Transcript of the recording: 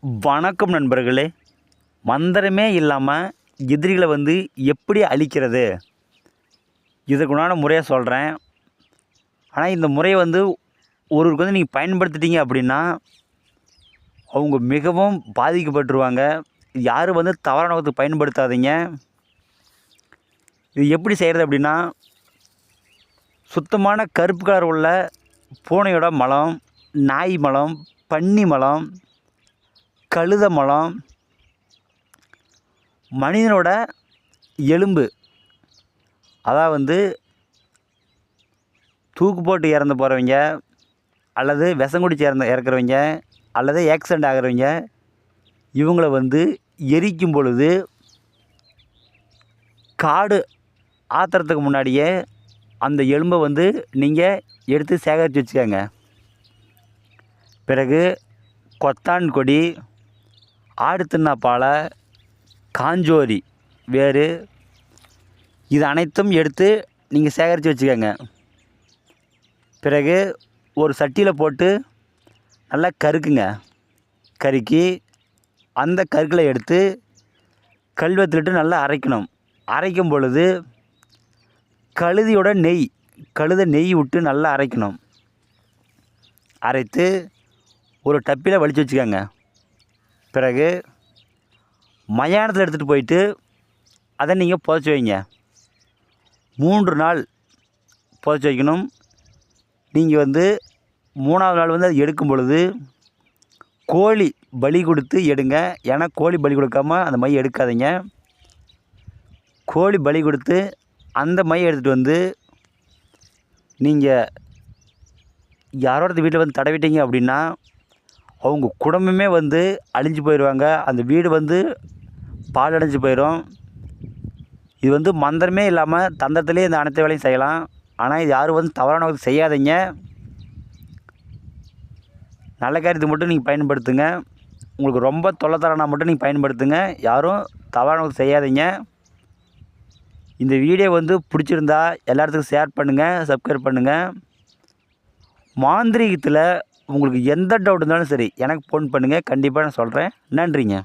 வணக்கம் நண்பர்களே. மந்திரமே இல்லாமல் எதிரிகளை எப்படி அழிக்கிறது, இதுக்குண்டான முறையை சொல்கிறேன். ஆனால் இந்த முறையை ஒருவருக்கு நீங்கள் பயன்படுத்திட்டீங்க அப்படின்னா அவங்க மிகவும் பாதிக்கப்பட்டுருவாங்க. யாரும் தவறான நோக்கத்துக்கு பயன்படுத்தாதீங்க. இது எப்படி செய்கிறது அப்படின்னா, சுத்தமான கருப்பு கலர் உள்ள பூனையோட மலம், நாய் மலம், பன்னி மலம், கழுத மலம், மனிதனோட எலும்பு, அதாவது தூக்கு போட்டு இறந்து போகிறவங்க, அல்லது விஷம் குடிச்சு இறக்குறவங்க, அல்லது ஆக்சிடெண்ட் ஆகிறவங்க, இவங்கள எரிக்கும் பொழுது காடு ஆத்துறதுக்கு முன்னாடியே அந்த எலும்பை நீங்கள் எடுத்து சேகரித்து வச்சுக்கோங்க. பிறகு கொத்தான் கொடி, ஆடு தின்னா பாலை, காஞ்சோரி வேறு, இது அனைத்தும் எடுத்து நீங்கள் சேகரித்து வச்சுக்கோங்க. பிறகு ஒரு சட்டியில் போட்டு நல்லா கருக்குங்க. கருக்கி அந்த கருக்களை எடுத்து கல்வெத்துலிட்டு நல்லா அரைக்கணும். அரைக்கும் பொழுது கழுத நெய் விட்டு நல்லா அரைக்கணும். அரைத்து ஒரு டப்பில் வலித்து வச்சுக்கோங்க. பிறகு மயானத்தில் எடுத்துகிட்டு போயிட்டு அதை நீங்கள் புதைச்சி வைங்க. 3 நாள் புதைச்சி வைக்கணும். நீங்கள் 3ஆவது நாள் அதை எடுக்கும் பொழுது கோழி பலி கொடுத்து எடுங்க. ஏன்னா கோழி பலி கொடுக்காமல் அந்த மையை எடுக்காதீங்க. கோழி பலி கொடுத்து அந்த மையை எடுத்துகிட்டு நீங்கள் யாரோட வீட்டில் தடவிட்டீங்க அப்படின்னா அவங்க குடும்பமே அழிஞ்சு போயிடுவாங்க. அந்த வீடு பாழடைஞ்சு போயிடும். இது மந்திரமே இல்லாமல் தந்திரத்திலே இந்த அனைத்து வேலையும் செய்யலாம். ஆனால் இது யாரும் தவறான செய்யாதீங்க. நல்ல காரியத்துக்கு மட்டும் நீங்கள் பயன்படுத்துங்க. உங்களுக்கு ரொம்ப தொல்லை தரனா மட்டும் நீங்கள் பயன்படுத்துங்க. யாரும் தவறான செய்யாதீங்க. இந்த வீடியோ பிடிச்சிருந்தா எல்லாத்துக்கும் ஷேர் பண்ணுங்கள், சப்ஸ்கிரைப் பண்ணுங்கள். மாந்திரீகத்தில் உங்களுக்கு எந்த டவுட் இருந்தாலும் சரி எனக்கு ஃபோன் பண்ணுங்கள். கண்டிப்பாக நான் சொல்கிறேன். நன்றிங்க.